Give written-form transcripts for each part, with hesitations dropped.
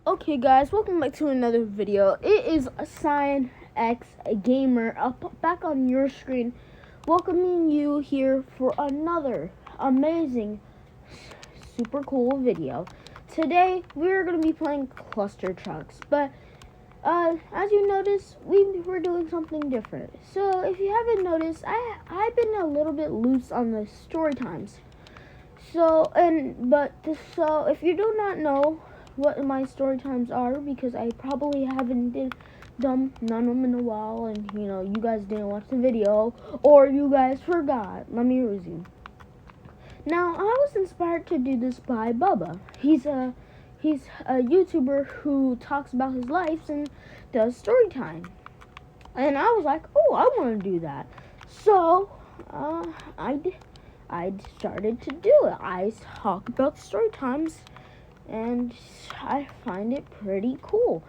Okay guys, welcome back to another video. It is Cyan X Gamer up back on your screen, welcoming you here for another amazing, super cool video. Today we're going to be playing Cluster Trucks, but as you notice, we're doing something different. So if you haven't noticed, I've been a little bit loose on the story times. So if you do not know what my story times are, because I probably haven't done none of them in a while, and you guys didn't watch the video or you guys forgot. Let me resume. Now I was inspired to do this by Bubba. He's a YouTuber who talks about his life and does story time. And I was like, oh, I want to do that. So I started to do it. I talk about story times, and I find it pretty cool.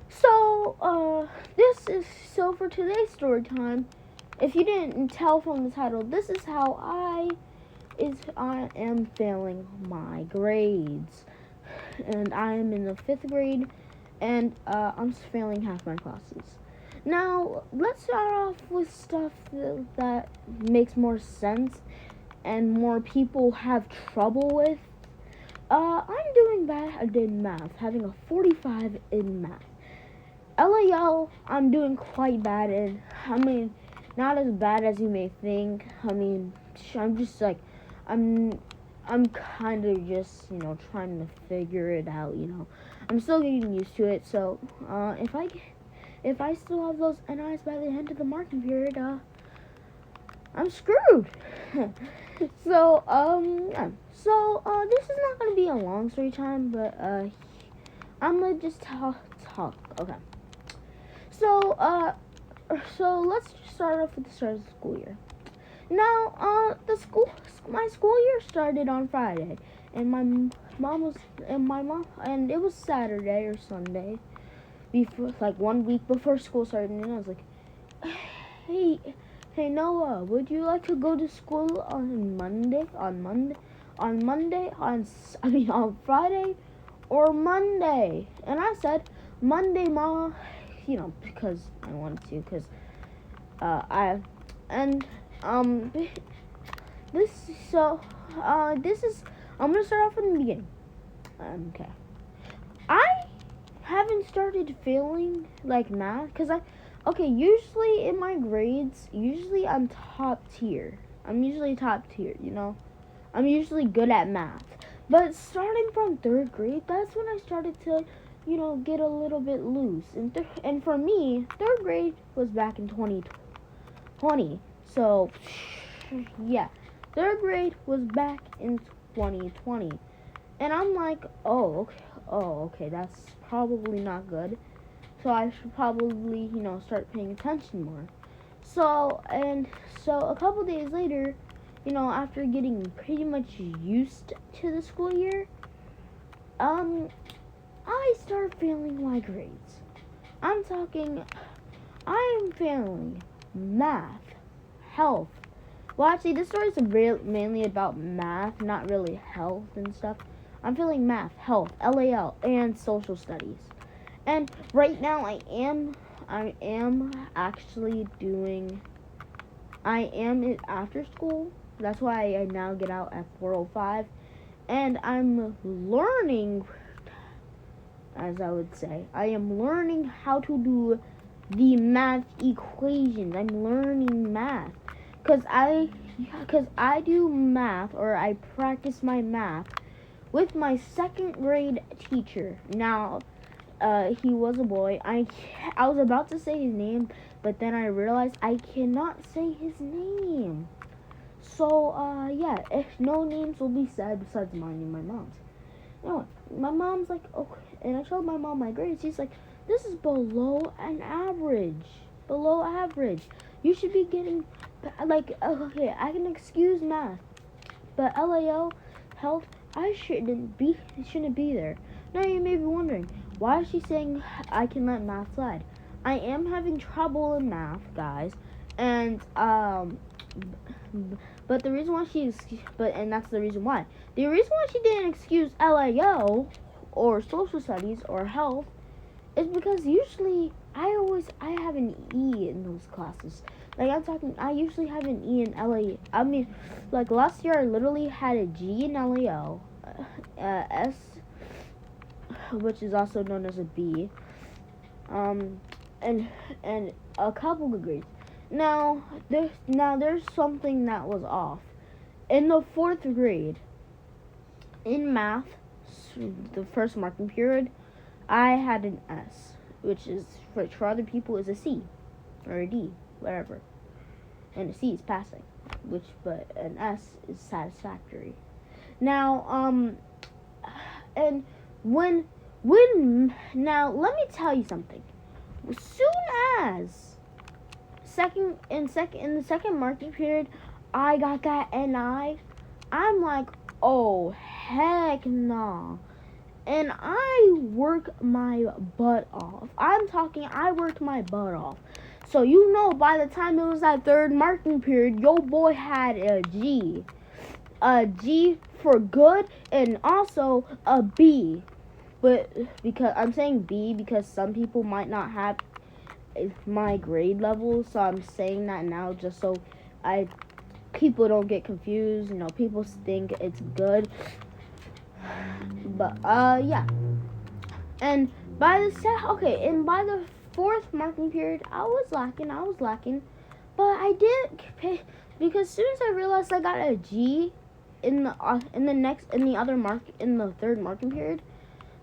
So for today's story time. If you didn't tell from the title, this is how I am failing my grades, and I am in the 5th grade, and I'm failing half my classes. Now let's start off with stuff that makes more sense and more people have trouble with. I'm doing bad in math, having a 45 in math. LAL, I'm doing quite bad in. I mean, not as bad as you may think. I mean, I'm just like, I'm kind of just, trying to figure it out, I'm still getting used to it, so, if I still have those NIs by the end of the marking period, I'm screwed. So, yeah. So, this is not gonna be a long story time, but, I'm gonna just talk. Okay. So let's just start off with the start of the school year. Now, my school year started on Friday, and and it was Saturday or Sunday, before, like 1 week before school started, and I was like, hey, Noah, would you like to go to school on Friday or Monday? And I said, Monday, Ma, because I wanted to, because I'm gonna start off from the beginning. Okay. I haven't started failing like math, usually in my grades, I'm top tier. I'm usually top tier, I'm usually good at math. But starting from 3rd grade, that's when I started to, get a little bit loose. And for me, 3rd grade was back in 2020. So, yeah, 3rd grade was back in 2020. And I'm like, okay, that's probably not good. So I should probably, start paying attention more. So a couple days later, after getting pretty much used to the school year, I start failing my grades. I'm failing math, health. Well, actually, this story is mainly about math, not really health and stuff. I'm failing math, health, LAL, and social studies. And right now, I am actually doing. I am after school. That's why I now get out at 4:05, and I'm learning. As I would say, I am learning how to do the math equations. I'm learning math because I do math, or I practice my math with my 2nd grade teacher. Now, he was a boy. I was about to say his name, but then I realized I cannot say his name. So, yeah, if no names will be said besides mine and my mom's. Anyway, my mom's like, okay, and I showed my mom my grades. She's like, this is below an average. Below average. You should be getting, okay, I can excuse math, but LAO, health, I shouldn't be there. Now you may be wondering, why is she saying I can let math slide? I am having trouble in math, guys, and but and that's the reason why. The reason why she didn't excuse LAO or social studies or health is because usually I have an E in those classes. Like I usually have an E in LA. I mean, like last year I literally had a G in LAO, S, which is also known as a B, and a couple good grades. Now there's something that was off. In the 4th grade, in math, the first marking period, I had an S, which is for other people is a C or a D, whatever. And a C is passing, but an S is satisfactory. Now, and when now let me tell you something. As soon as in the second marking period, I got that NI. I'm like, oh heck nah. And I work my butt off. I worked my butt off. So by the time it was that 3rd marking period, your boy had a G. A G for good and also a B. But because I'm saying B because some people might not have my grade level, so I'm saying that now just so people don't get confused. People think it's good. But yeah. And by the 4th marking period, I was lacking. But I did pay because as soon as I realized I got a G in the 3rd marking period,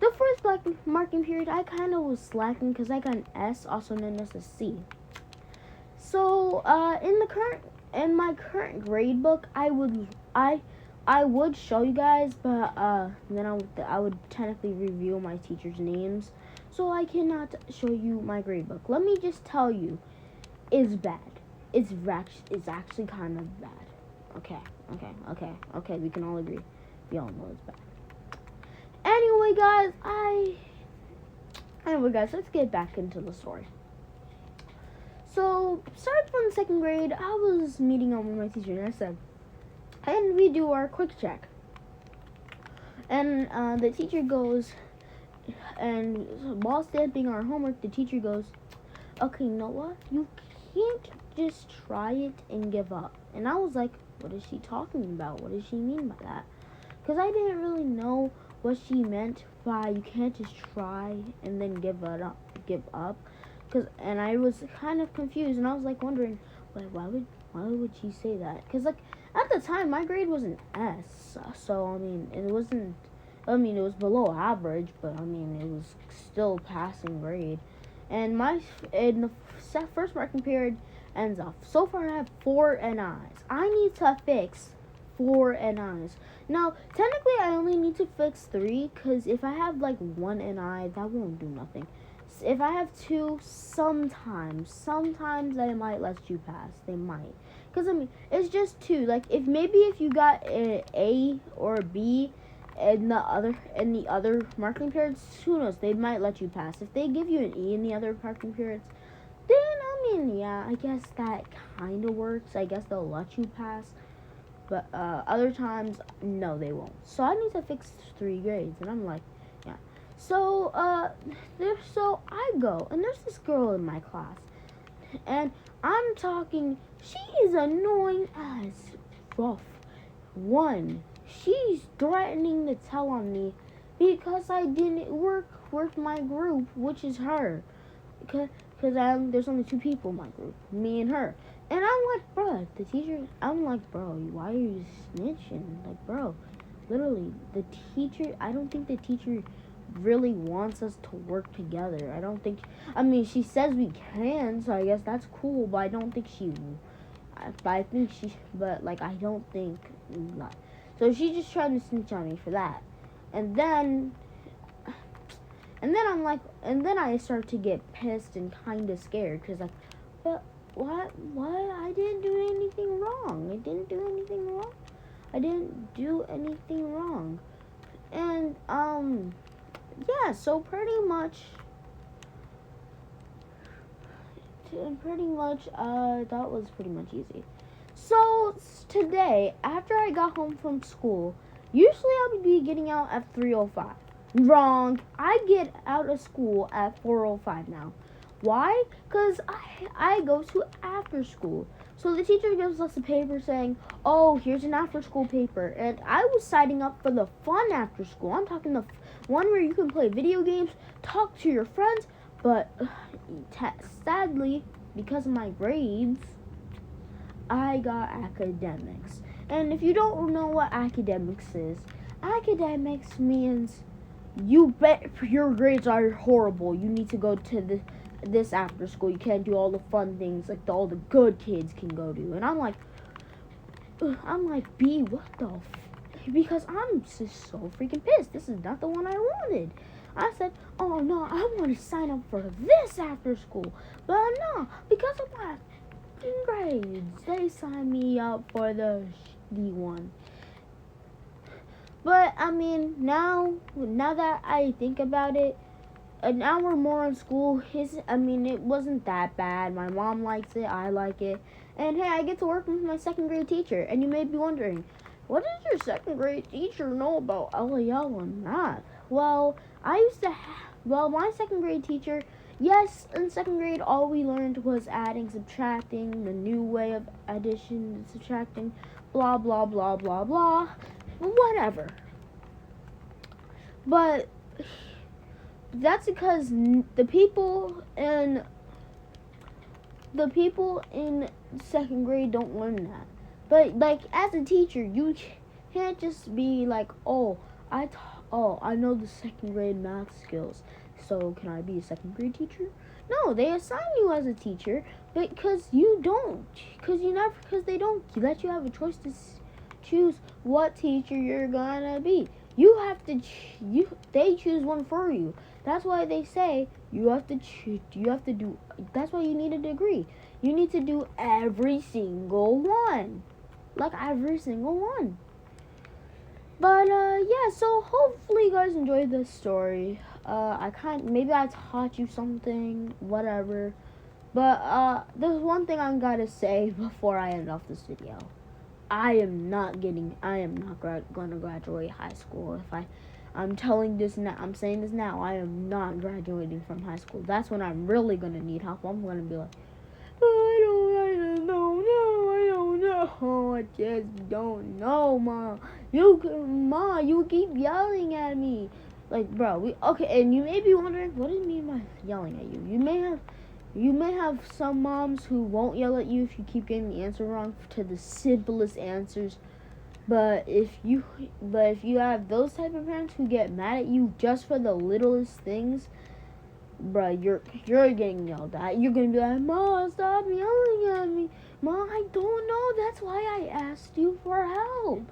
the 4th marking period I kind of was slacking because I got an S, also known as a C. So in my current grade book, I would show you guys, but then I would technically reveal my teachers' names, so I cannot show you my grade book. Let me just tell you, it's bad. It's actually kind of bad. Okay. We can all agree. We all know it's bad. Anyway, guys, let's get back into the story. So, starting from the 2nd grade, I was meeting up with my teacher, and I said, and we do our quick check. And the teacher goes, and while stamping our homework, the teacher goes, okay, Noah, you can't just try it and give up. And I was like, what is she talking about? What does she mean by that? Because I didn't really know what she meant by you can't just try and then give up. And I was kind of confused, and I was like wondering, why would she say that? Because like at the time my grade was an S, so it was below average, but it was still passing grade. And in the 1st marking period ends off. So far I have 4 NIs. I need to fix 4 NIs. Now, technically I only need to fix 3, because if I have like 1 NI, that won't do nothing. If I have 2, sometimes they might let you pass. They might. Because it's just 2. Like if you got an A or a B in the other marking periods, who knows? They might let you pass. If they give you an E in the other marking periods, then yeah, I guess that kind of works. I guess they'll let you pass. But other times, no, they won't. So I need to fix 3 grades, and I'm like, yeah. So I go, and there's this girl in my class, and I'm talking. She is annoying as rough. One, she's threatening to tell on me because I didn't work with my group, which is her. Because there's only 2 people in my group, me and her. And I'm like, bro, why are you snitching? Like, bro, literally, I don't think the teacher really wants us to work together. She says we can, so I guess that's cool, but I don't think I don't think, not. So she's just trying to snitch on me for that. And then I start to get pissed and kind of scared, because but what? I didn't do anything wrong. And yeah, so pretty much that was pretty much easy. So today, after I got home from school, usually I would be getting out at 3:05. Wrong. I get out of school at 4:05 now. Why? Because I go to after school. So the teacher gives us a paper saying, oh, here's an after school paper. And I was signing up for the fun after school. I'm talking the one where you can play video games, talk to your friends. But sadly, because of my grades, I got academics. And if you don't know what academics is, academics means you bet your grades are horrible. You need to go to this after school. You can't do all the fun things like all the good kids can go do. And I'm like, B, what the because I'm just so freaking pissed. This is not the one I wanted. I said, oh no, I want to sign up for this after school. But no, because of my grades, they signed me up for the one. But I mean, now that I think about it, an hour more in school it wasn't that bad. My mom likes it, I like it, and hey, I get to work with my second grade teacher. And you may be wondering, what does your second grade teacher know about LAL or not? Well, my second grade teacher, yes, in second grade all we learned was adding, subtracting, the new way of addition and subtracting, blah blah blah blah blah, whatever. But that's because the people in second grade don't learn that. But like as a teacher, you can't just be like, oh, I know the second grade math skills, so can I be a second grade teacher? No, they assign you as a teacher because they don't let you have a choice to choose what teacher you're gonna be. You have to they choose one for you. That's why they say you have to do. That's why you need a degree. You need to do every single one, like every single one. But yeah. So hopefully you guys enjoyed this story. Maybe I taught you something, whatever. But there's one thing I'm gonna say before I end off this video. I am not going to graduate high school. I'm saying this now. I am not graduating from high school. That's when I'm really going to need help. I'm going to be like, I don't know. I just don't know, Mom. You keep yelling at me. Like, bro, and you may be wondering, what do you mean by yelling at you? You may have some moms who won't yell at you if you keep getting the answer wrong to the simplest answers. But if you have those type of parents who get mad at you just for the littlest things, bruh, you're getting yelled at. You're gonna be like, Mom, stop yelling at me. Mom, I don't know. That's why I asked you for help.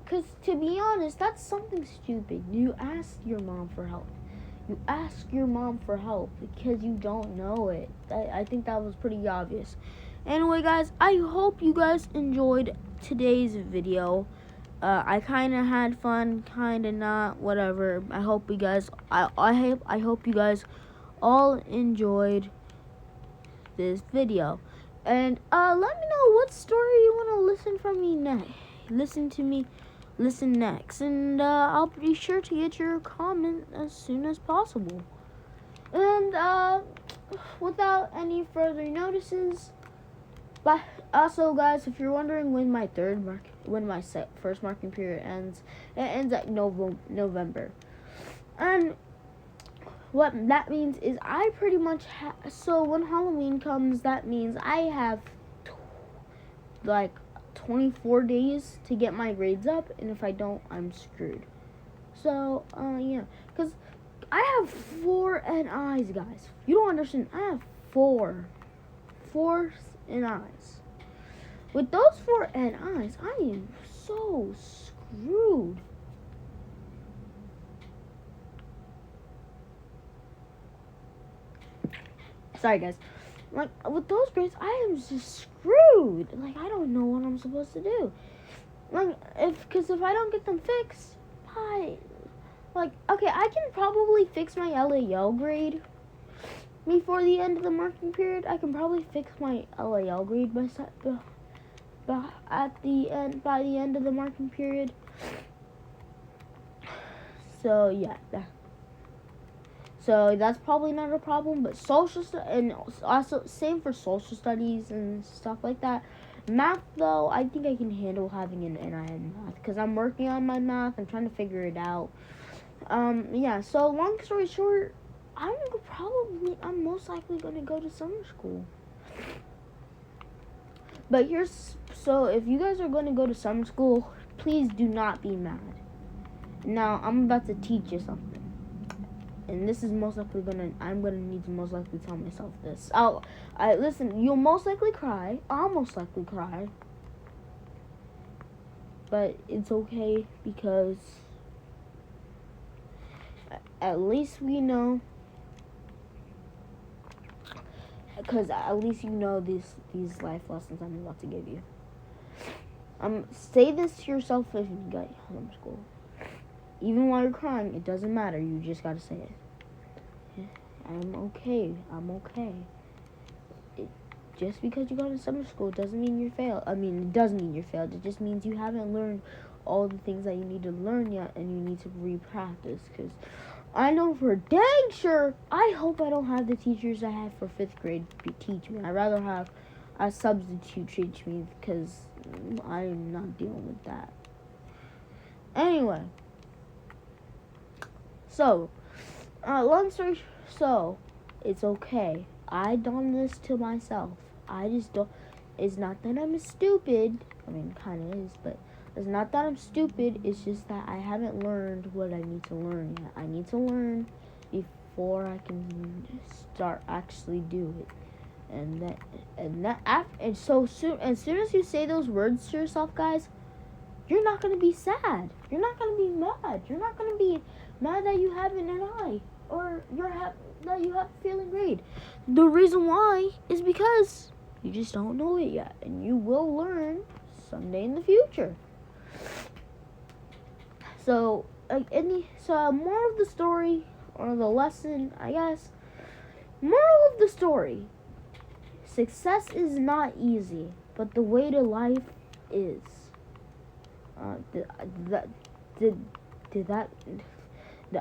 Because to be honest, that's something stupid. You ask your mom for help. You ask your mom for help because you don't know it. I think that was pretty obvious. Anyway, guys, I hope you guys enjoyed today's video. I kind of had fun, kind of not, whatever. I hope you guys, I hope you guys all enjoyed this video. And let me know what story you want to listen from me next. Listen next, and I'll be sure to get your comment as soon as possible. And without any further notices, but also, guys, if you're wondering when my first marking period ends, it ends at November. And what that means is I pretty much so when Halloween comes, that means I have like 24 days to get my grades up, and if I don't, I'm screwed. So, yeah, because I have 4 NIs, guys. You don't understand. I have 4 NIs. With those 4 NIs, I am so screwed. Sorry, guys. Like, with those grades, I am just screwed. Like, I don't know what I'm supposed to do. Like, because if I don't get them fixed, okay, I can probably fix my LAL grade before the end of the marking period. I can probably fix my LAL grade by the end of the marking period. So yeah, so that's probably not a problem. But and also same for social studies and stuff like that. Math though, I think I can handle having an NI in math because I'm working on my math. I'm trying to figure it out. Yeah. So long story short, I'm most likely gonna go to summer school. But so if you guys are going to go to summer school, please do not be mad. Now, I'm about to teach you something. And this is I'm gonna need to most likely tell myself this. Listen, you'll most likely cry. I'll most likely cry. But it's okay because at least we know. Because at least you know these life lessons I'm about to give you. Say this to yourself if you get home school. Even while you're crying, it doesn't matter. You just gotta say it. I'm okay. Just because you go to summer school doesn't mean you're failed. I mean, it does mean you're failed. It just means you haven't learned all the things that you need to learn yet, and you need to re-practice. Because I know for dang sure, I hope I don't have the teachers I had for 5th grade teach me. I'd rather have a substitute teach me because I'm not dealing with that. Anyway. So, long story so, it's okay. I done this to myself. I just don't. It's not that I'm stupid. I mean, kind of is, but it's not that I'm stupid. It's just that I haven't learned what I need to learn yet. I need to learn before I can start actually do it. And so soon, as soon as you say those words to yourself, guys, you're not gonna be sad. You're not gonna be mad. You're not gonna be mad that you have an NI or that you have failing grade. The reason why is because you just don't know it yet, and you will learn someday in the future. So, moral of the story, or the lesson, I guess. Moral of the story: success is not easy, but the way to life is.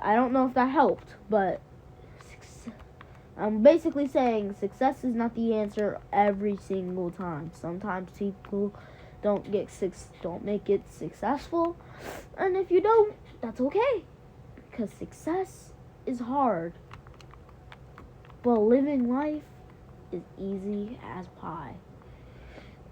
I don't know if that helped, but I'm basically saying success is not the answer every single time. Sometimes people don't make it successful, and if you don't, that's okay, because success is hard, but living life is easy as pie.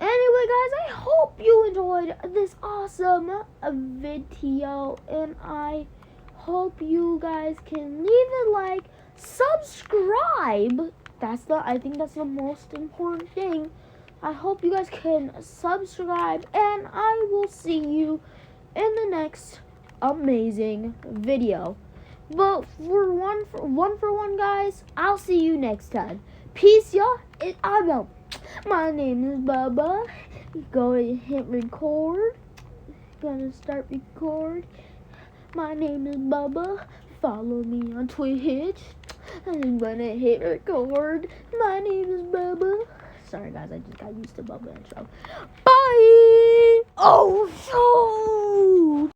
Anyway, guys, I hope you enjoyed this awesome video, and I hope you guys can leave a like, subscribe. I think that's the most important thing. I hope you guys can subscribe, and I will see you in the next amazing video. But for one, guys, I'll see you next time. Peace, y'all, and I'm out. My name is Bubba. Go and hit record. Gonna start record. My name is Bubba. Follow me on Twitch. I'm gonna hit record. My name is Bubba. Sorry guys, I just got used to Bubba intro. Bye! Oh, shoot!